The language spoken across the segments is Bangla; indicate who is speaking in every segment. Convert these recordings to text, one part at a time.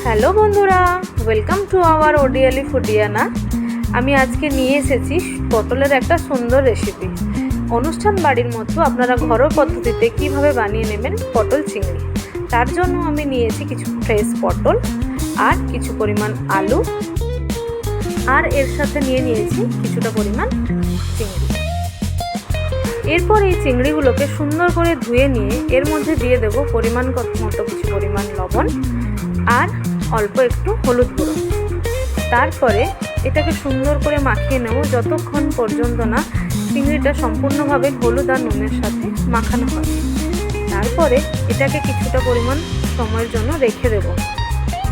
Speaker 1: হ্যালো বন্ধুরা, ওয়েলকাম টু আওয়ার ওডিয়ালি ফুডিয়ানা। আমি আজকে নিয়ে এসেছি পটলের একটা সুন্দর রেসিপি। অনুষ্ঠান বাড়ির মতো আপনারা ঘরোয়া পদ্ধতিতে কিভাবে বানিয়ে নেবেন পটল চিংড়ি। তার জন্য আমি নিয়েছি কিছু ফ্রেশ পটল আর কিছু পরিমাণ আলু, আর এর সাথে নিয়েছি কিছুটা পরিমাণ চিংড়ি। এরপর এই চিংড়িগুলোকে সুন্দর করে ধুয়ে নিয়ে এর মধ্যে দিয়ে দেবো পরিমাণ মতো কিছু পরিমাণ লবণ আর অল্প একটু হলুদ গুঁড়ো। তারপরে এটাকে সুন্দর করে মাখিয়ে নেব যতক্ষণ পর্যন্ত না চিংড়িটা সম্পূর্ণভাবে হলুদ আর নুনের সাথে মাখানো হয়। তারপরে এটাকে কিছুটা পরিমাণ সময়ের জন্য রেখে দেব।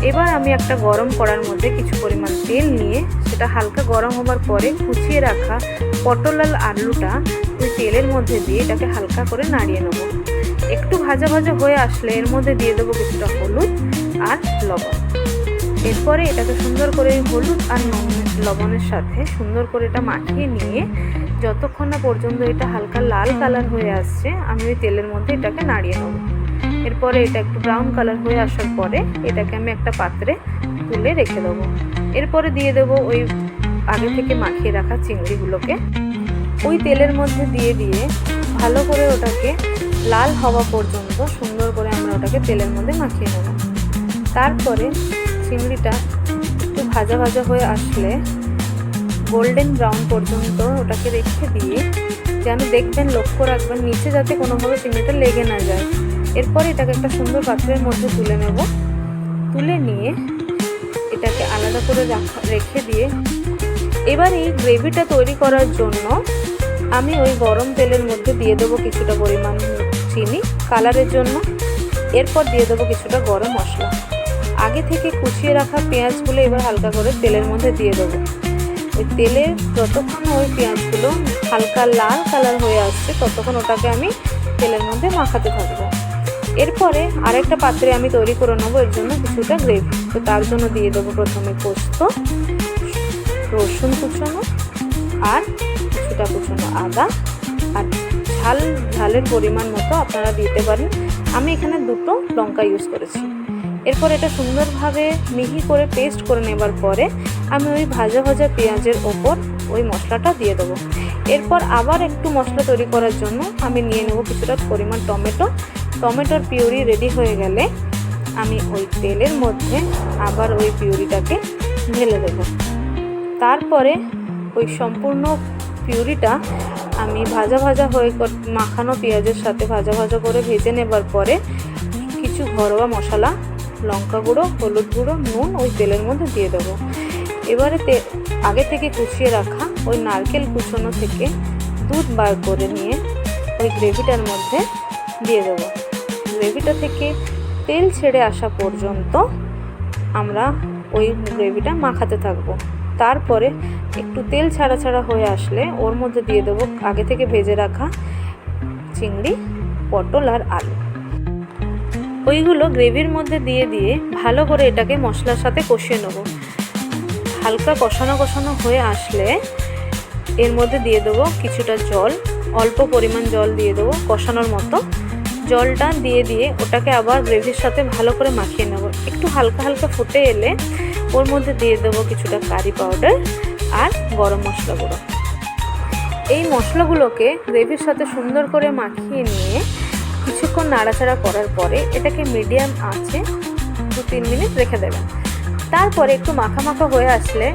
Speaker 1: এবার আমি একটা গরম কড়ার মধ্যে কিছু পরিমাণ তেল নিয়ে সেটা হালকা গরম হবার পরে কুচিয়ে রাখা পটল আর আলুটা ওই তেলের মধ্যে দিয়ে এটাকে হালকা করে নাড়িয়ে নেব। একটু ভাজা ভাজা হয়ে আসলে এর মধ্যে দিয়ে দেবো কিছুটা হলুদ আর লবণ। এরপরে এটাকে সুন্দর করে হলুদ আর লবণের সাথে সুন্দর করে এটা মাখিয়ে নিয়ে যতক্ষণ না পর্যন্ত এটা হালকা লাল কালার হয়ে আসছে আমি ওই তেলের মধ্যে এটাকে নাড়িয়ে নেব। এরপরে এটা একটু ব্রাউন কালার হয়ে আসার পরে এটাকে আমি একটা পাত্রে তুলে রেখে দেবো। এরপরে দিয়ে দেবো ওই আগে থেকে মাখিয়ে রাখা চিংড়িগুলোকে ওই তেলের মধ্যে দিয়ে ভালো করে ওটাকে লাল হওয়া পর্যন্ত সুন্দর করে আমরা ওটাকে তেলের মধ্যে মাখিয়ে নেব। তারপরে চিংড়িটা একটু ভাজা ভাজা হয়ে আসলে গোল্ডেন ব্রাউন পর্যন্ত ওটাকে রেখে দিয়ে যেন দেখবেন, লক্ষ্য রাখবেন নিচে যাতে কোনোভাবে চিংড়িটা লেগে না যায়। এরপরে এটাকে একটা সুন্দর পাত্রের মধ্যে তুলে নেব। তুলে নিয়ে এটাকে আলাদা করে রেখে দিয়ে এবার এই গ্রেভিটা তৈরি করার জন্য আমি ওই গরম তেলের মধ্যে দিয়ে দেবো কিছুটা পরিমাণ চিনি কালারের জন্য। এরপর দিয়ে দেবো কিছুটা গরম মশলা। আগে থেকে কুচিয়ে রাখা পেঁয়াজগুলো এবার হালকা করে তেলের মধ্যে দিয়ে দেবো। ওই তেলে যতক্ষণ ওই পেঁয়াজগুলো হালকা লাল কালার হয়ে আসছে ততক্ষণ ওটাকে আমি তেলের মধ্যে মাখাতে থাকবো। এরপরে আরেকটা পাত্রে আমি তৈরি করে নেবো এর জন্য কিছুটা গ্রেভি। তো তার জন্য দিয়ে দেবো প্রথমে পোস্ত, রসুন কুচনো আর কিছুটা কুচনো আদা, আর ঝালের পরিমাণ মতো আপনারা দিতে পারেন। আমি এখানে 2টো লঙ্কা ইউজ করেছি। এরপর এটা সুন্দরভাবে মিহি করে পেস্ট করে নেবার পরে আমি ওই ভাজা ভাজা পেঁয়াজের ওপর ওই মশলাটা দিয়ে দেবো। এরপর আবার একটু মশলা তৈরি করার জন্য আমি নিয়ে নেব কিছুটা পরিমাণ টমেটোর পিউরি রেডি হয়ে গেলে আমি ওই তেলের মধ্যে আবার ওই পিউরিটাকে ঢেলে দেব। তারপরে ওই সম্পূর্ণ পিউরিটা আমি ভাজা ভাজা হয়ে মাখানো পেঁয়াজের সাথে ভাজা ভাজা করে ভেজে নেবার পরে কিছু ঘরোয়া মশলা, লঙ্কা গুঁড়ো, হলুদ গুঁড়ো, নুন ওই তেলের মধ্যে দিয়ে দেবো। এবারে আগে থেকে কুচিয়ে রাখা ওই নারকেল কুচনো থেকে দুধ বার করে নিয়ে ওই গ্রেভিটার মধ্যে দিয়ে দেবো। গ্রেভিটা থেকে তেল ছেড়ে আসা পর্যন্ত আমরা ওই গ্রেভিটা মাখাতে থাকবো। তারপরে একটু তেল ছাড়া ছাড়া হয়ে আসলে ওর মধ্যে দিয়ে দেবো আগে থেকে ভেজে রাখা চিংড়ি, পটল আর আলু। ওইগুলো গ্রেভির মধ্যে দিয়ে ভালো করে এটাকে মশলার সাথে কষিয়ে নেব। হালকা কষানো হয়ে আসলে এর মধ্যে দিয়ে দেবো কিছুটা জল, অল্প পরিমাণ জল দিয়ে দেবো কষানোর মতো। জলটা দিয়ে ওটাকে আবার গ্রেভির সাথে ভালো করে মাখিয়ে নেব। একটু হালকা ফুটে এলে ওর মধ্যে দিয়ে দেবো কিছুটা কারি পাউডার আর গরম মশলা গুঁড়ো। এই মশলাগুলোকে গ্রেভির সাথে সুন্দর করে মাখিয়ে নিয়ে কিছুক্ষণ নাড়াচাড়া করার পরে এটাকে মিডিয়াম আঁচে 2-3 মিনিট রেখে দেবেন। তারপরে একটু মাখা হয়ে আসলে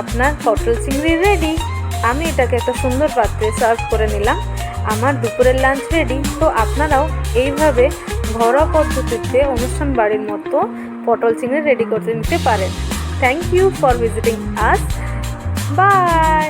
Speaker 1: আপনার পটল চিংড়ি রেডি। আমি এটাকে একটা সুন্দর পাত্রে সার্ভ করে নিলাম। আমার দুপুরের লাঞ্চ রেডি। তো আপনারাও এইভাবে ঘরোয়া পদ্ধতিতে অনুষ্ঠান বাড়ির মতো পটল চিংড়ি রেডি করতে নিতে পারেন। Thank you for visiting us. By.